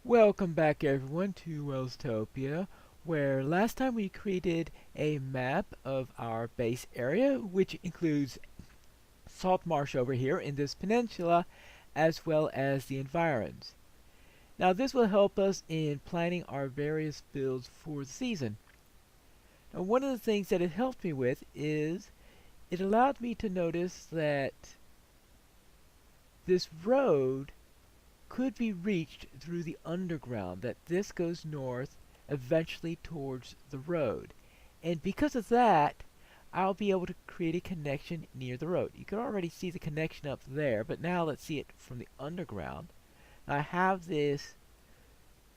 Welcome back everyone to Welstopia, where last time we created a map of our base area, which includes salt marsh over here in this peninsula, as well as the environs. Now this will help us in planning our various builds for the season. Now one of the things that it helped me with is it allowed me to notice that this road could be reached through the underground, that this goes north eventually towards the road. And because of that, I'll be able to create a connection near the road. You can already see the connection up there, but now let's see it from the underground. I have this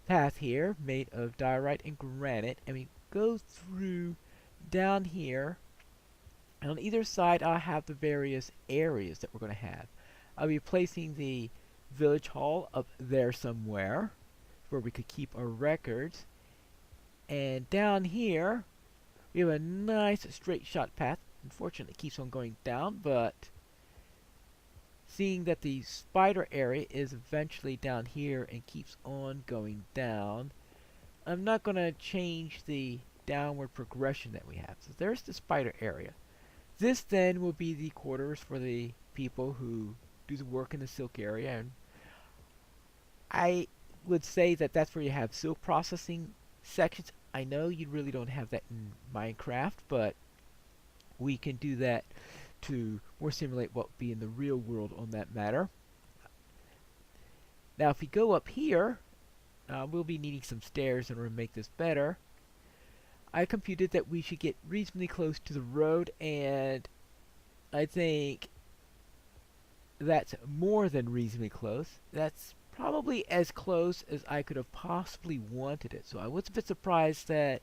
path here made of diorite and granite, and we go through down here, and on either side I'll have the various areas that we're going to have. I'll be placing the village hall up there somewhere where we could keep our records, and down here we have a nice straight shot path. Unfortunately it keeps on going down, but seeing that the spider area is eventually down here and keeps on going down, I'm not going to change the downward progression that we have. So there's the spider area. This then will be the quarters for the people who do the work in the silk area, and I would say that that's where you have silk processing sections. I know you really don't have that in Minecraft, but we can do that to more simulate what would be in the real world on that matter. Now if we go up here, we'll be needing some stairs in order to make this better. I computed that we should get reasonably close to the road, and I think that's more than reasonably close. That's probably as close as I could have possibly wanted it. So I was a bit surprised that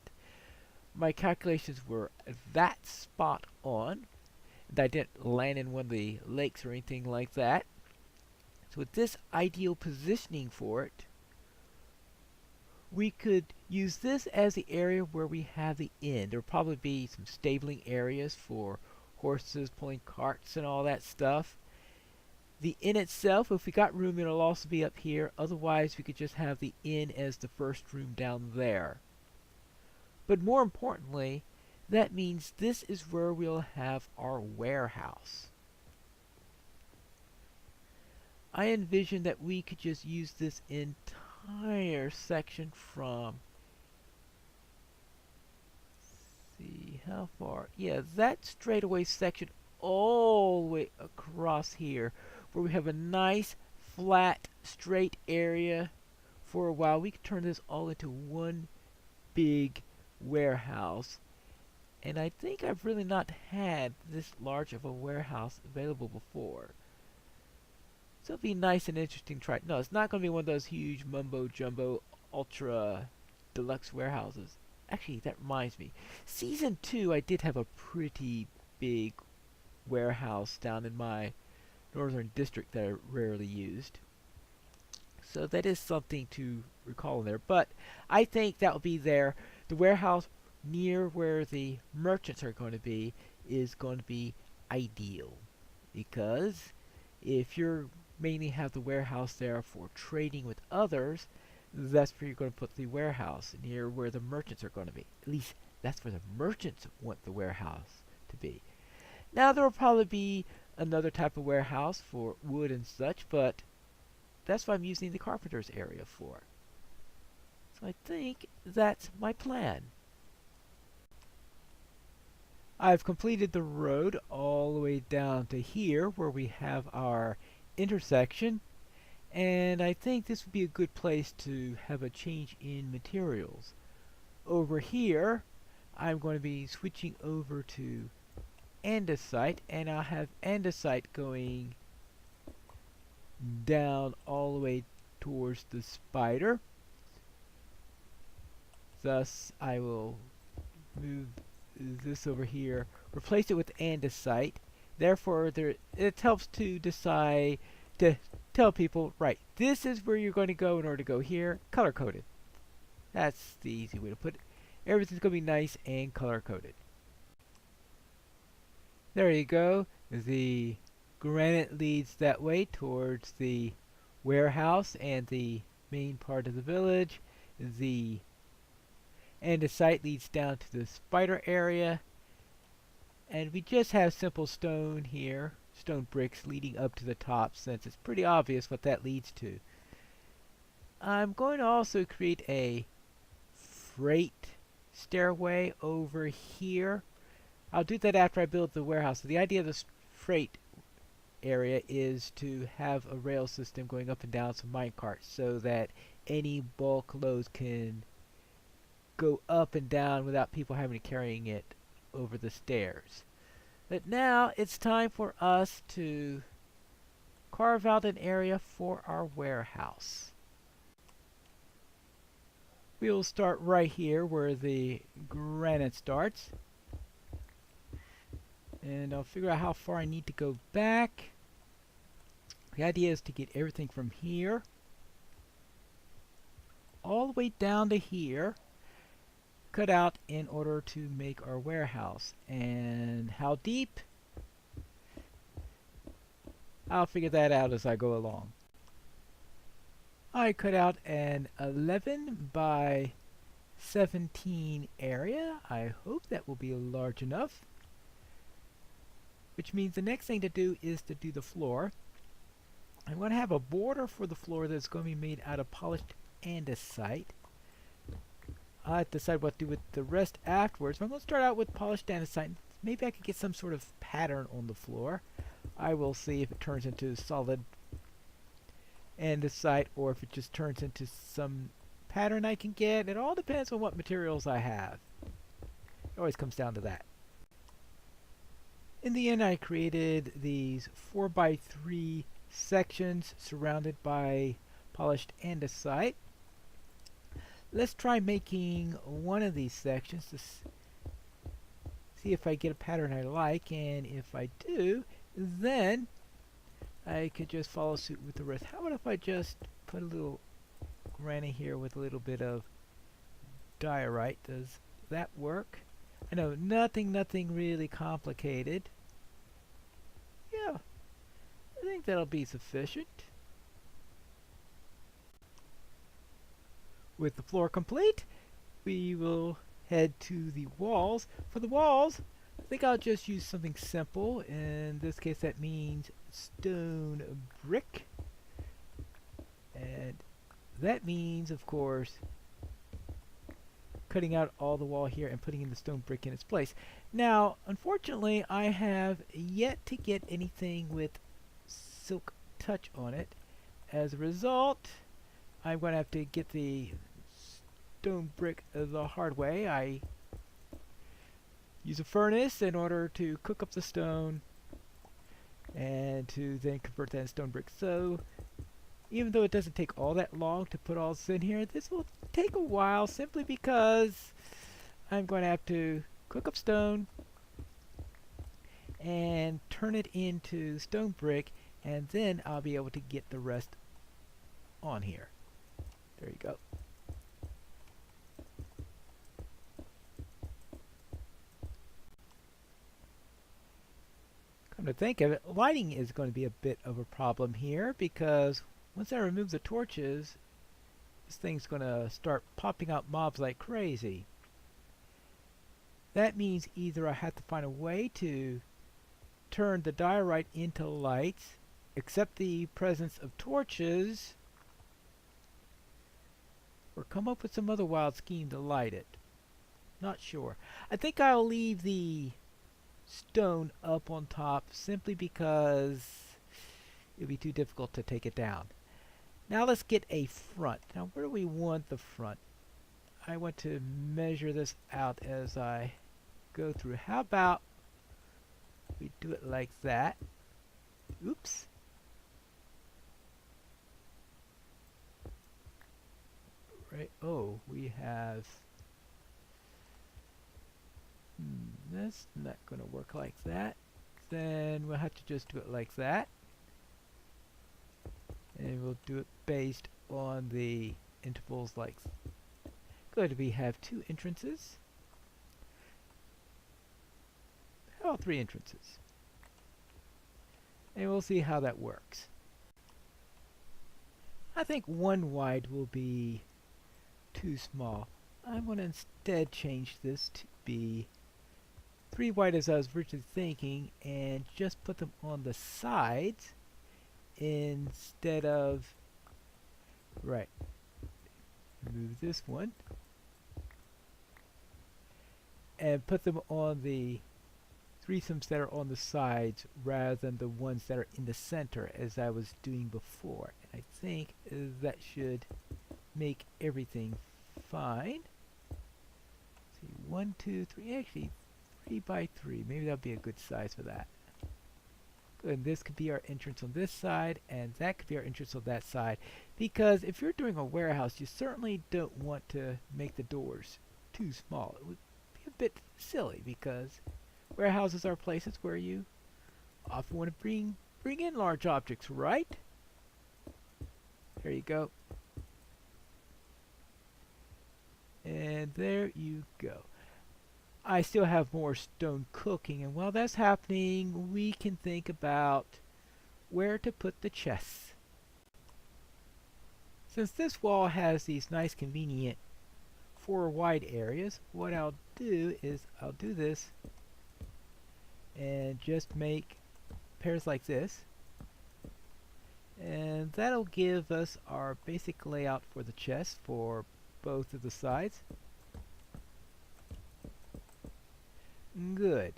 my calculations were that spot on, and I didn't land in one of the lakes or anything like that. So with this ideal positioning for it, we could use this as the area where we have the inn. There will probably be some stabling areas for horses, pulling carts and all that stuff. The inn itself, if we got room, it'll also be up here. Otherwise, we could just have the inn as the first room down there. But more importantly, that means this is where we'll have our warehouse. I envision that we could just use this entire section from, see how far, yeah, that straightaway section all the way across here, where we have a nice flat straight area. For a while we could turn this all into one big warehouse, and I think I've really not had this large of a warehouse available before. So it'll be nice and interesting to try. No, it's not going to be one of those huge mumbo jumbo ultra deluxe warehouses. Actually, that reminds me, season 2 I did have a pretty big warehouse down in my northern district that I rarely used. So that is something to recall in there. But I think that will be there. The warehouse near where the merchants are going to be is going to be ideal. Because if you're mainly have the warehouse there for trading with others, that's where you're going to put the warehouse, near where the merchants are going to be. At least that's where the merchants want the warehouse to be. Now there will probably be another type of warehouse for wood and such, but that's what I'm using the carpenter's area for. So I think that's my plan. I've completed the road all the way down to here where we have our intersection, and I think this would be a good place to have a change in materials. Over here I'm going to be switching over to andesite, and I'll have andesite going down all the way towards the spider. Thus I will move this over here, replace it with andesite. Therefore it helps to decide, to tell people, right, this is where you're going to go in order to go here, color coded. That's the easy way to put it. Everything's going to be nice and color coded. There you go. The granite leads that way towards the warehouse, and the main part of the village. The andesite leads down to the spider area. And we just have simple stone here, stone bricks leading up to the top, since it's pretty obvious what that leads to. I'm going to also create a freight stairway over here. I'll do that after I build the warehouse. So the idea of this freight area is to have a rail system going up and down some mine carts so that any bulk loads can go up and down without people having to carrying it over the stairs. But now it's time for us to carve out an area for our warehouse. We'll start right here where the granite starts. And I'll figure out how far I need to go back. The idea is to get everything from here all the way down to here, cut out in order to make our warehouse. And how deep? I'll figure that out as I go along. I cut out an 11 by 17 area. I hope that will be large enough. Which means the next thing to do is to do the floor. I'm going to have a border for the floor that's going to be made out of polished andesite. I'll have to decide what to do with the rest afterwards. But I'm going to start out with polished andesite. Maybe I could get some sort of pattern on the floor. I will see if it turns into solid andesite or if it just turns into some pattern I can get. It all depends on what materials I have. It always comes down to that. In the end, I created these 4x3 sections surrounded by polished andesite. Let's try making one of these sections to see if I get a pattern I like, and if I do, then I could just follow suit with the rest. How about if I just put a little granite here with a little bit of diorite? Does that work? I know, nothing really complicated. Yeah, I think that'll be sufficient. With the floor complete, we will head to the walls. For the walls, I think I'll just use something simple. In this case, that means stone brick. And that means, of course, cutting out all the wall here and putting in the stone brick in its place. Now, unfortunately, I have yet to get anything with silk touch on it. As a result, I'm going to have to get the stone brick the hard way. I use a furnace in order to cook up the stone and to then convert that into stone brick. So, even though it doesn't take all that long to put all this in here, this will take a while simply because I'm going to have to cook up stone and turn it into stone brick, and then I'll be able to get the rest on here. There you go. Come to think of it, lighting is going to be a bit of a problem here because once I remove the torches, this thing's going to start popping out mobs like crazy. That means either I have to find a way to turn the diorite into lights, accept the presence of torches, or come up with some other wild scheme to light it. Not sure. I think I'll leave the stone up on top simply because it would be too difficult to take it down. Now let's get a front. Now where do we want the front? I want to measure this out as I go through. How about we do it like that? Oops. Right. Oh, we have... that's not going to work like that. Then we'll have to just do it like that. And we'll do it based on the intervals like good. We have 2 entrances. How about 3 entrances? And we'll see how that works. I think 1 wide will be too small. I'm going to instead change this to be 3 wide as I was originally thinking, and just put them on the sides instead of, right, move this one and put them on the threesomes that are on the sides rather than the ones that are in the center as I was doing before. And I think that should make everything fine. Let's see, 1, 2, 3, actually 3 by 3. Maybe that'll be a good size for that. Good, and this could be our entrance on this side, and that could be our entrance on that side. Because if you're doing a warehouse, you certainly don't want to make the doors too small. It would be a bit silly because warehouses are places where you often want to bring in large objects, right? There you go. And there you go. I still have more stone cooking, and while that's happening, we can think about where to put the chests. Since this wall has these nice convenient 4 wide areas, what I'll do is I'll do this and just make pairs like this, and that'll give us our basic layout for the chest for both of the sides. Good.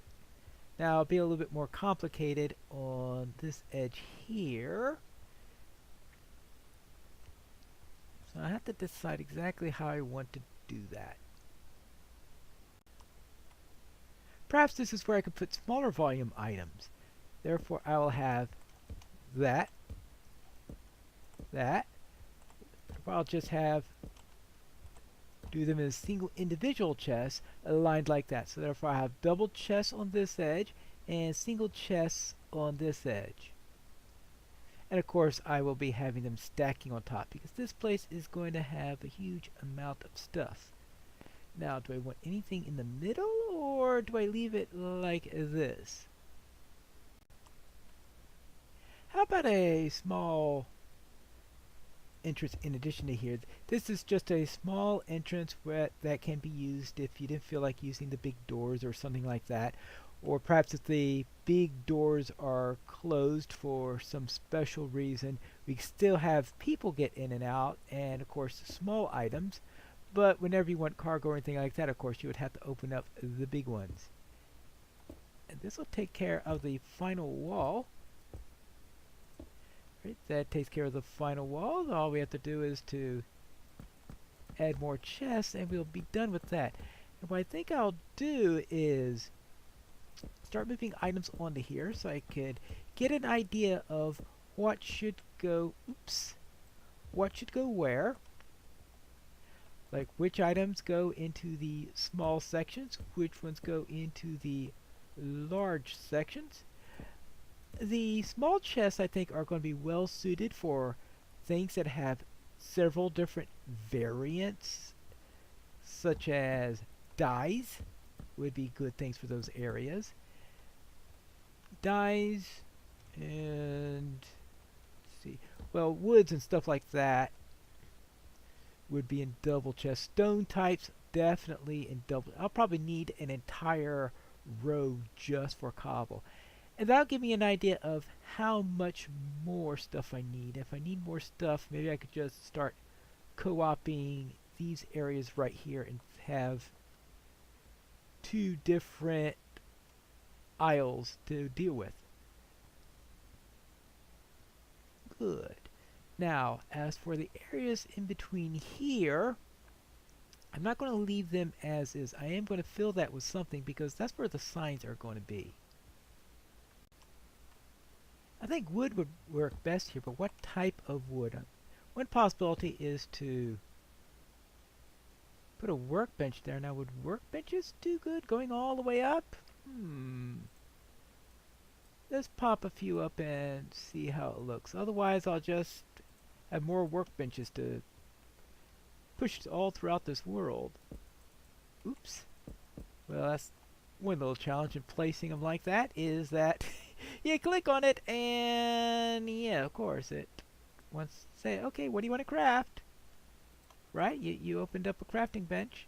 Now it'll be a little bit more complicated on this edge here, so I have to decide exactly how I want to do that. Perhaps this is where I could put smaller volume items. Therefore, I will have that. I'll just do them as single individual chests aligned like that. So therefore, I have double chests on this edge and single chests on this edge. And of course, I will be having them stacking on top because this place is going to have a huge amount of stuff. Now, do I want anything in the middle, or do I leave it like this? How about a small entrance in addition to here? This is just a small entrance that can be used if you didn't feel like using the big doors or something like that. Or perhaps if the big doors are closed for some special reason, we still have people get in and out, and of course small items. But whenever you want cargo or anything like that, of course, you would have to open up the big ones. And this will take care of the final wall. Right, that takes care of the final wall. All we have to do is to add more chests, and we'll be done with that. And what I think I'll do is start moving items onto here so I could get an idea of what should go, what should go where. Like which items go into the small sections, which ones go into the large sections. The small chests, I think, are going to be well suited for things that have several different variants, such as dyes would be good things for those areas. Dyes and, let's see, well, woods and stuff like that would be in double chest. Stone types definitely in double. I'll probably need an entire row just for cobble. And that'll give me an idea of how much more stuff I need. If I need more stuff, maybe I could just start co-oping these areas right here and have 2 different aisles to deal with. Good. Now, as for the areas in between here, I'm not going to leave them as is. I am going to fill that with something because that's where the signs are going to be. I think wood would work best here, but what type of wood? One possibility is to put a workbench there. Now, would workbenches do good going all the way up? Let's pop a few up and see how it looks. Otherwise, I'll just have more workbenches to push all throughout this world. Oops. Well, that's one little challenge in placing them like that, is that you click on it and yeah, of course, it once say, okay, what do you want to craft? Right? You opened up a crafting bench.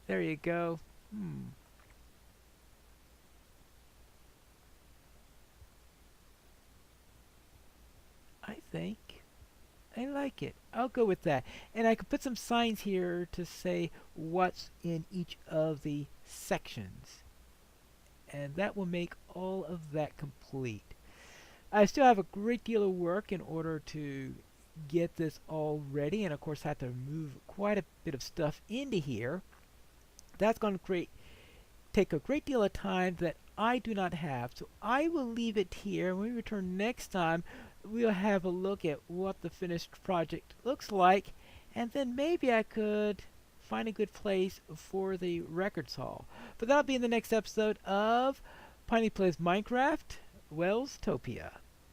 There you go. I think I like it. I'll go with that. And I could put some signs here to say what's in each of the sections. And that will make all of that complete. I still have a great deal of work in order to get this all ready, and of course I have to move quite a bit of stuff into here. That's going to take a great deal of time that I do not have, so I will leave it here. When we return next time, we'll have a look at what the finished project looks like, and then maybe I could find a good place for the records hall. But that'll be in the next episode of Piney Plays Minecraft Welstopia.